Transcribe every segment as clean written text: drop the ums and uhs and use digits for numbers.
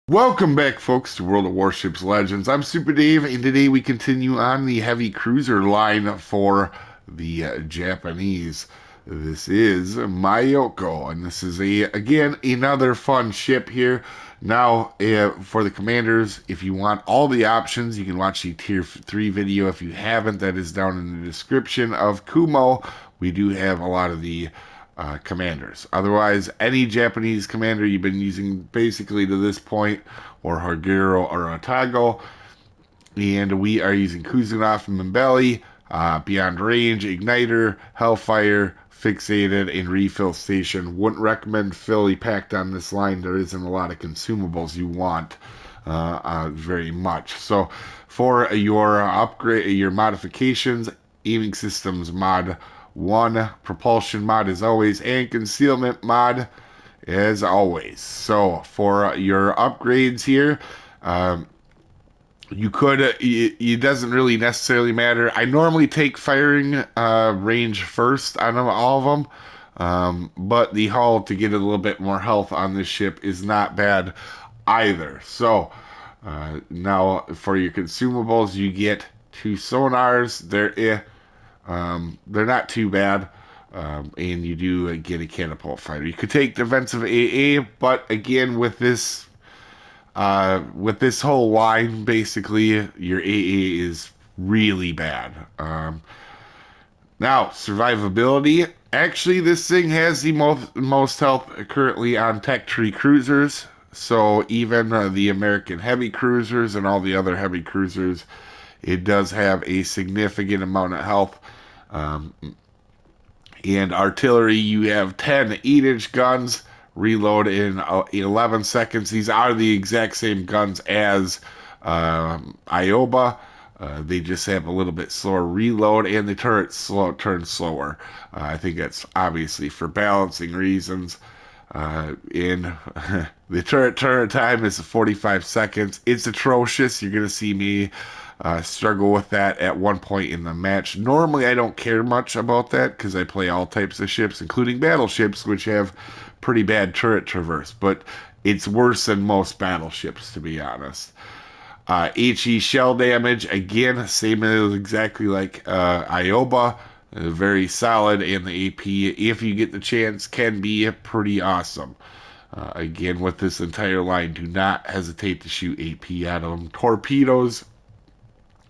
Welcome back, folks, to World of Warships Legends. I'm Soopa-Dave, and today we continue on the heavy cruiser line for the Japanese. This is Myoko, and this is again another fun ship here. Now, for the commanders, if you want all the options, you can watch the Tier 3 video. If you haven't, that is down in the description of Kumo. We do have a lot of the commanders. Otherwise, any Japanese commander you've been using basically to this point, or Haguro or Otago, and we are using Kuzunov and Mimbelli, Beyond Range, Igniter, Hellfire, Fixated, and Refill Station. Wouldn't recommend fully packed on this line. There isn't a lot of consumables you want very much. So for your upgrade, your modifications, aiming systems mod 1, propulsion mod as always, and concealment mod as always. So for your upgrades here, you could it doesn't really necessarily matter. I normally take firing range first on all of them, but the hull to get a little bit more health on this ship is not bad either. So now for your consumables, you get 2 sonars. They're not too bad. And you do get a catapult fighter. You could take defensive AA, but again, with this whole line, basically your AA is really bad. Now survivability. Actually, this thing has the most health currently on tech tree cruisers. So even the American heavy cruisers and all the other heavy cruisers, it does have a significant amount of health. And artillery, you have 10 8-inch guns, reload in 11 seconds. These are the exact same guns as Ioba. They just have a little bit slower reload, and the turret turns slower. I think that's obviously for balancing reasons. In the turret time is 45 seconds. It's atrocious. You're going to see me struggle with that at one point in the match. Normally, I don't care much about that because I play all types of ships, including battleships, which have pretty bad turret traverse. But it's worse than most battleships, to be honest. HE shell damage, again, same as exactly like Ioba. Very solid, and the AP, if you get the chance, can be pretty awesome. Again, with this entire line, do not hesitate to shoot AP at them. Torpedoes,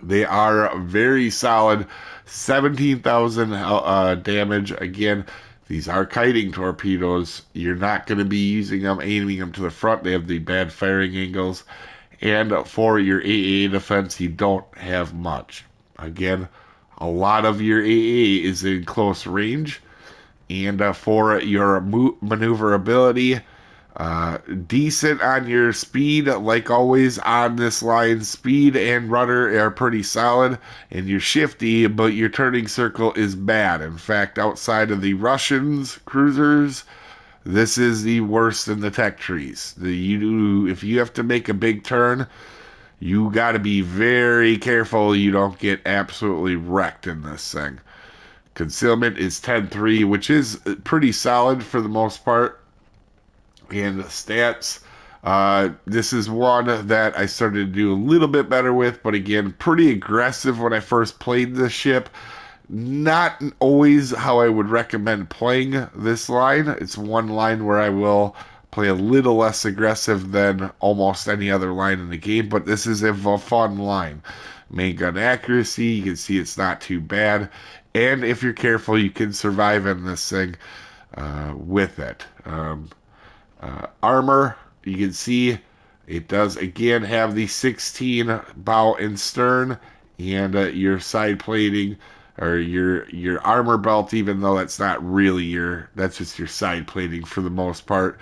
they are very solid. 17,000 damage. Again, these are kiting torpedoes. You're not going to be using them, aiming them to the front. They have the bad firing angles. And for your AA defense, you don't have much. Again, a lot of your AA is in close range. And for your maneuverability, decent on your speed. Like always on this line, speed and rudder are pretty solid. And you're shifty, but your turning circle is bad. In fact, outside of the Russians cruisers, this is the worst in the tech trees. If you have to make a big turn, you got to be very careful you don't get absolutely wrecked in this thing. Concealment is 10-3, which is pretty solid for the most part. And stats, this is one that I started to do a little bit better with, but again, pretty aggressive when I first played this ship. Not always how I would recommend playing this line. It's one line where I will play a little less aggressive than almost any other line in the game, but this is a fun line. Main gun accuracy, you can see it's not too bad. And if you're careful, you can survive in this thing with it. Armor, you can see it does again have the 16 bow and stern, and your side plating or your armor belt, even though that's not really that's just your side plating for the most part.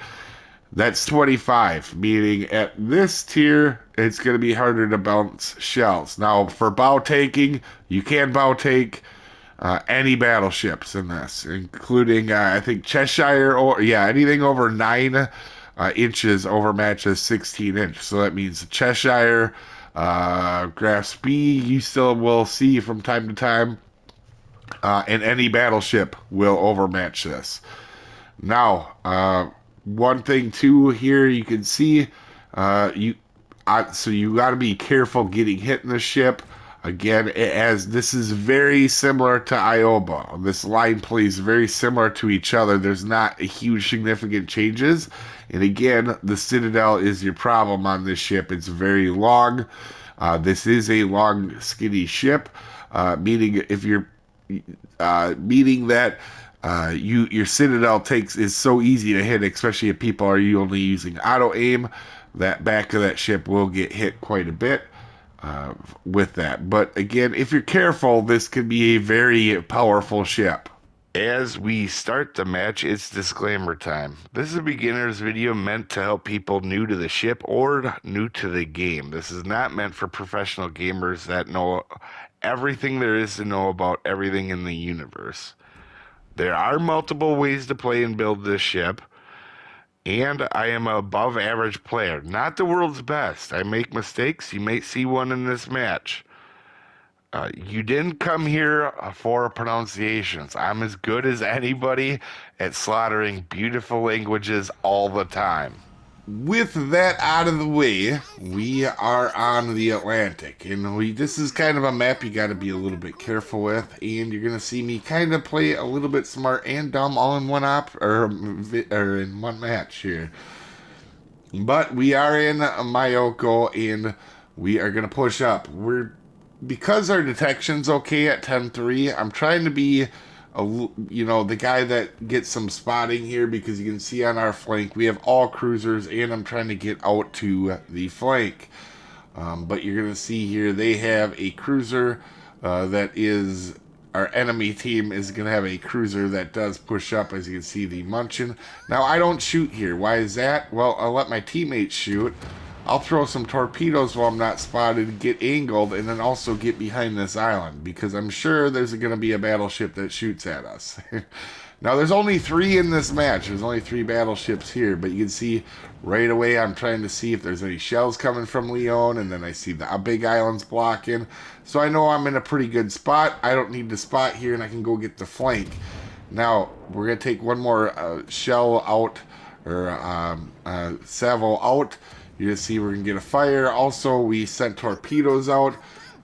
That's 25, meaning at this tier, it's going to be harder to bounce shells. Now, for bow taking, you can bow take any battleships in this, including, I think, Cheshire, or, yeah, anything over 9 inches overmatches 16 inch. So that means Cheshire, Graphs B, you still will see from time to time. And any battleship will overmatch this. Now, one thing too here you can see, you so you got to be careful getting hit in the ship. Again, as this is very similar to Ioba. This line plays very similar to each other. There's not a huge significant changes. And again, the Citadel is your problem on this ship. It's very long. This is a long, skinny ship, meaning if you're meaning that your Citadel takes is so easy to hit, especially if people are only using auto aim. That back of that ship will get hit quite a bit with that. But again, if you're careful, this could be a very powerful ship. As we start the match, it's disclaimer time. This is a beginner's video meant to help people new to the ship or new to the game. This is not meant for professional gamers that know everything there is to know about everything in the universe. There are multiple ways to play and build this ship, and I am an above average player, not the world's best. I make mistakes. You may see one in this match. You didn't come here for pronunciations. I'm as good as anybody at slaughtering beautiful languages all the time. With that out of the way, we are on the Atlantic, and this is kind of a map you got to be a little bit careful with, and you're gonna see me kind of play a little bit smart and dumb all in one or in one match here. But we are in Myoko, and we are gonna push up. Because our detection's okay at 10-3, I'm trying to be the guy that gets some spotting here, because you can see on our flank we have all cruisers, and I'm trying to get out to the flank. But you're going to see here they have a cruiser that is, our enemy team is going to have a cruiser that does push up, as you can see the Munchin. Now I don't shoot here. Why is that? Well, I'll let my teammates shoot. I'll throw some torpedoes while I'm not spotted, get angled, and then also get behind this island, because I'm sure there's going to be a battleship that shoots at us. Now, there's only 3 in this match. There's only 3 battleships here, but you can see right away I'm trying to see if there's any shells coming from Leon, and then I see the big islands blocking. So I know I'm in a pretty good spot. I don't need to spot here, and I can go get the flank. Now, we're going to take one more shell out, or salvo out. You can see we're going to get a fire. Also, we sent torpedoes out.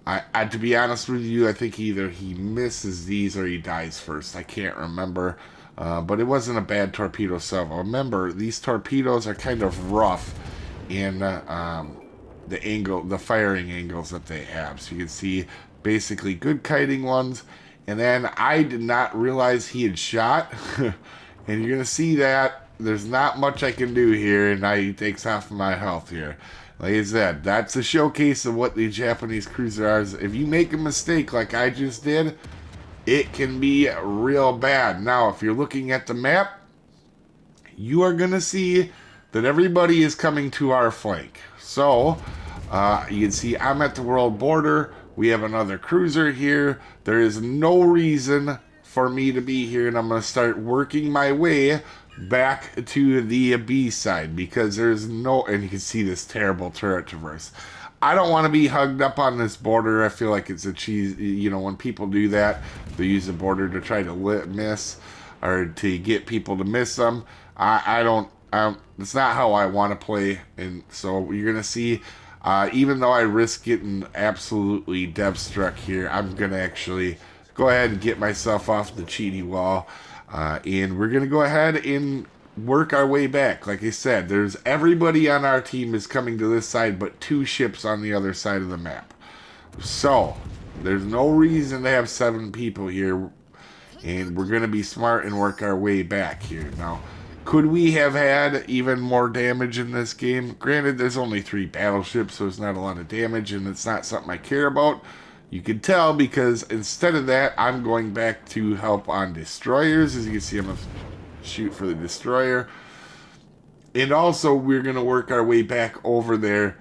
To be honest with you, I think either he misses these or he dies first. I can't remember. But it wasn't a bad torpedo salvo. Remember, these torpedoes are kind of rough in the firing angles that they have. So you can see basically good kiting ones. And then I did not realize he had shot. And you're going to see that. There's not much I can do here, and now he takes half of my health here. Like I said, that's a showcase of what the Japanese cruiser are. If you make a mistake like I just did, it can be real bad. Now, if you're looking at the map, you are going to see that everybody is coming to our flank. So, you can see I'm at the world border. We have another cruiser here. There is no reason for me to be here, and I'm going to start working my way back to the B side, because there's no, and you can see this terrible turret traverse. I don't want to be hugged up on this border. I feel like it's a cheese, when people do that, they use the border to try to miss, or to get people to miss them. I don't, it's not how I want to play. And so you're going to see, even though I risk getting absolutely dev struck here, I'm going to actually go ahead and get myself off the cheaty wall. And we're going to go ahead and work our way back. Like I said, there's everybody on our team is coming to this side, but 2 ships on the other side of the map. So, there's no reason to have 7 people here. And we're going to be smart and work our way back here. Now, could we have had even more damage in this game? Granted, there's only 3 battleships, so it's not a lot of damage, and it's not something I care about. You can tell, because instead of that, I'm going back to help on destroyers. As you can see, I'm going to shoot for the destroyer. And also, we're going to work our way back over there.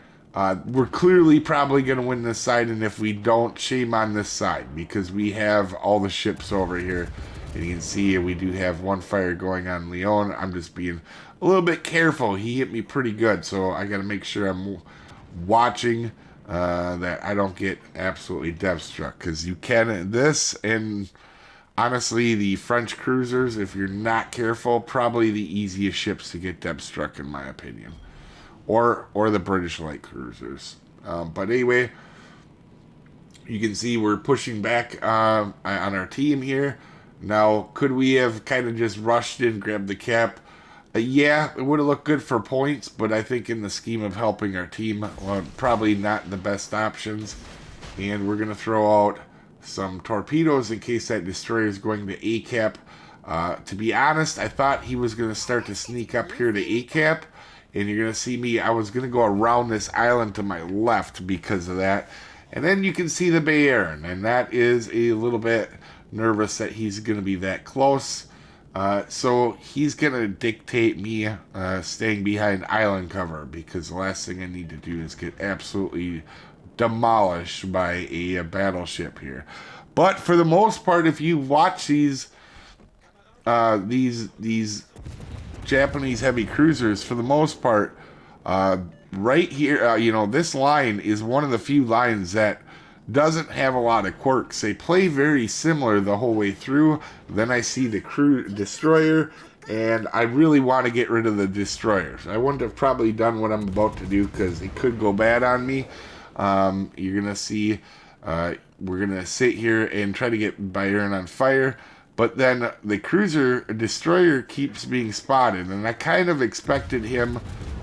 We're clearly probably going to win this side, and if we don't, shame on this side, because we have all the ships over here. And you can see we do have one fire going on Leon. I'm just being a little bit careful. He hit me pretty good, so I got to make sure I'm watching that I don't get absolutely dev struck, because you can this, and Honestly, the French cruisers, if you're not careful, probably the easiest ships to get depth struck, in my opinion. Or the British light cruisers. But anyway, you can see we're pushing back on our team here. Now, could we have kind of just rushed in, grabbed the cap? Yeah, it would have looked good for points, but I think in the scheme of helping our team, well, probably not the best options. And we're going to throw out some torpedoes in case that destroyer is going to A-cap. To be honest, I thought he was going to start to sneak up here to A-cap. And you're going to see me, I was going to go around this island to my left because of that. And then you can see the Bayern, and that is a little bit nervous that he's going to be that close. So he's going to dictate me staying behind island cover, because the last thing I need to do is get absolutely demolished by a battleship here. But for the most part, if you watch these Japanese heavy cruisers, for the most part, right here, this line is one of the few lines that doesn't have a lot of quirks. They play very similar the whole way through. Then I see the destroyer, and I really want to get rid of the destroyers. I wouldn't have probably done what I'm about to do because it could go bad on me. You're going to see we're going to sit here and try to get Bayern on fire. But then the destroyer keeps being spotted, and I kind of expected him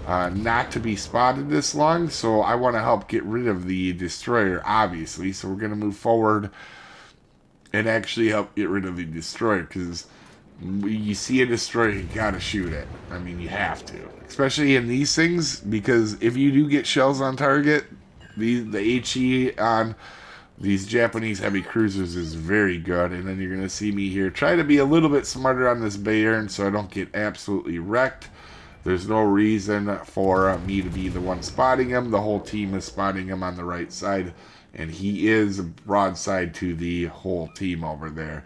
not to be spotted this long, so I want to help get rid of the destroyer, obviously. So we're going to move forward and actually help get rid of the destroyer, because you see a destroyer, you got to shoot it. I mean, you have to, especially in these things, because if you do get shells on target, the HE on these Japanese heavy cruisers is very good. And then you're going to see me here try to be a little bit smarter on this Bayern so I don't get absolutely wrecked. There's no reason for me to be the one spotting him. The whole team is spotting him on the right side, and he is broadside to the whole team over there.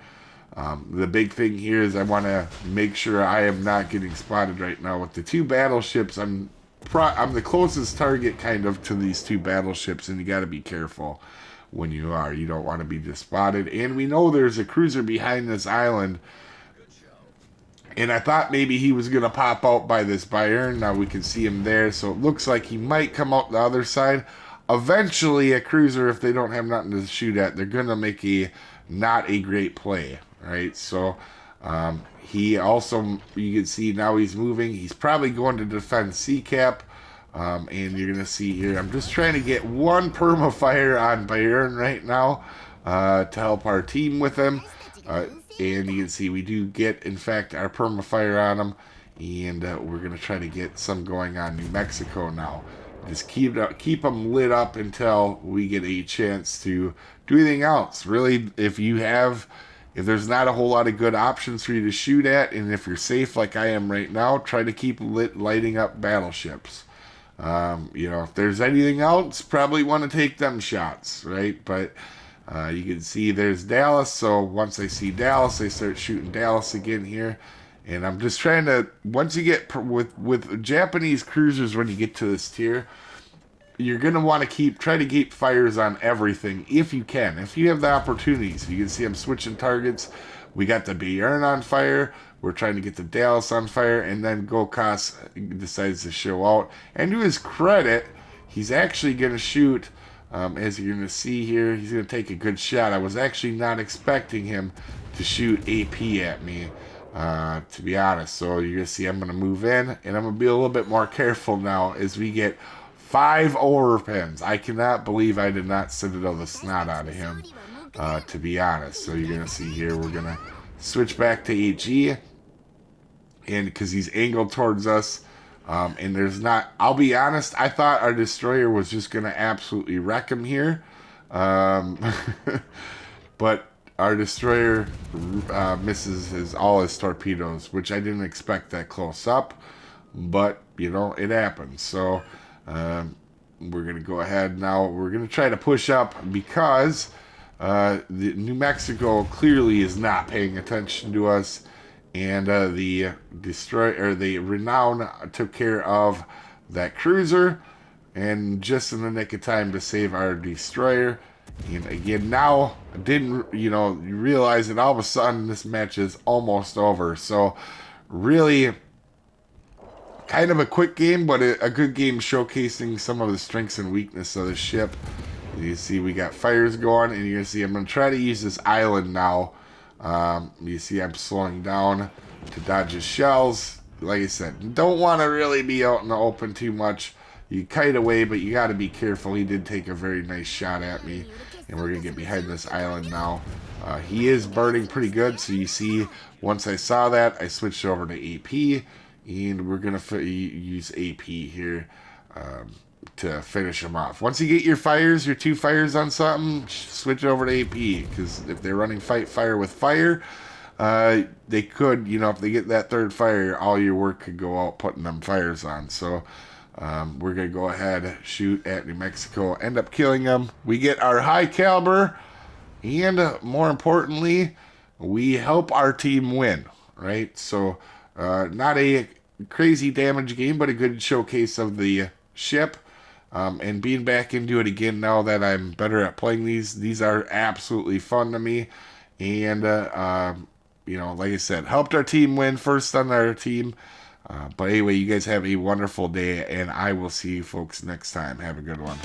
The big thing here is I want to make sure I am not getting spotted right now with the two battleships. I'm the closest target kind of to these two battleships, and you got to be careful when you are. You don't want to be just spotted. And we know there's a cruiser behind this island, and I thought maybe he was going to pop out by this Bayern. Now we can see him there, so it looks like he might come out the other side. Eventually, a cruiser, if they don't have nothing to shoot at, they're going to make not a great play, right? So he also, you can see now he's moving. He's probably going to defend C-cap. And you're going to see here, I'm just trying to get one perma-fire on Bayern right now to help our team with him. And you can see we do get, in fact, our perma-fire on him. And we're going to try to get some going on New Mexico now. Just keep them lit up until we get a chance to do anything else. Really, if there's not a whole lot of good options for you to shoot at, and if you're safe like I am right now, try to keep lighting up battleships. If there's anything else, probably want to take them shots, right? But you can see there's Dallas, so once I see Dallas, I start shooting Dallas again here. And I'm just trying to, once you get, with Japanese cruisers, when you get to this tier, you're going to want to try to keep fires on everything if you can. If you have the opportunities, you can see I'm switching targets. We got the Bayern on fire. We're trying to get the Dallas on fire, and then Gokas decides to show out. And to his credit, he's actually going to shoot, as you're going to see here, he's going to take a good shot. I was actually not expecting him to shoot AP at me, to be honest. So you're going to see I'm going to move in, and I'm going to be a little bit more careful now as we get 5 overpins. I cannot believe I did not Citadel the snot out of him, to be honest. So you're going to see here, we're going to switch back to HE. And because he's angled towards us, and there's not, I'll be honest, I thought our destroyer was just going to absolutely wreck him here. But our destroyer misses all his torpedoes, which I didn't expect that close up. But, it happens. So we're going to go ahead now. We're going to try to push up because the New Mexico clearly is not paying attention to us. And the Renown took care of that cruiser, and just in the nick of time to save our destroyer. And again, now I didn't, you realize that all of a sudden this match is almost over. So really kind of a quick game, but a good game showcasing some of the strengths and weakness of the ship. You see we got fires going, and you're going to see I'm going to try to use this island now. You see I'm slowing down to dodge his shells. Like I said, don't want to really be out in the open too much. You kite away, but you got to be careful. He did take a very nice shot at me, and we're going to get behind this island now. He is burning pretty good, so you see once I saw that, I switched over to AP, and we're going to use AP here. To finish them off. Once you get your fires, your 2 fires on something, switch over to AP, because if they're running fight fire with fire, they could, if they get that 3rd fire, all your work could go out putting them fires on. So we're going to go ahead, shoot at New Mexico, end up killing them. We get our high caliber, and more importantly, we help our team win, right? So not a crazy damage game, but a good showcase of the ship. And being back into it again now that I'm better at playing these are absolutely fun to me. And, like I said, helped our team win, first on our team. But anyway, you guys have a wonderful day, and I will see you folks next time. Have a good one.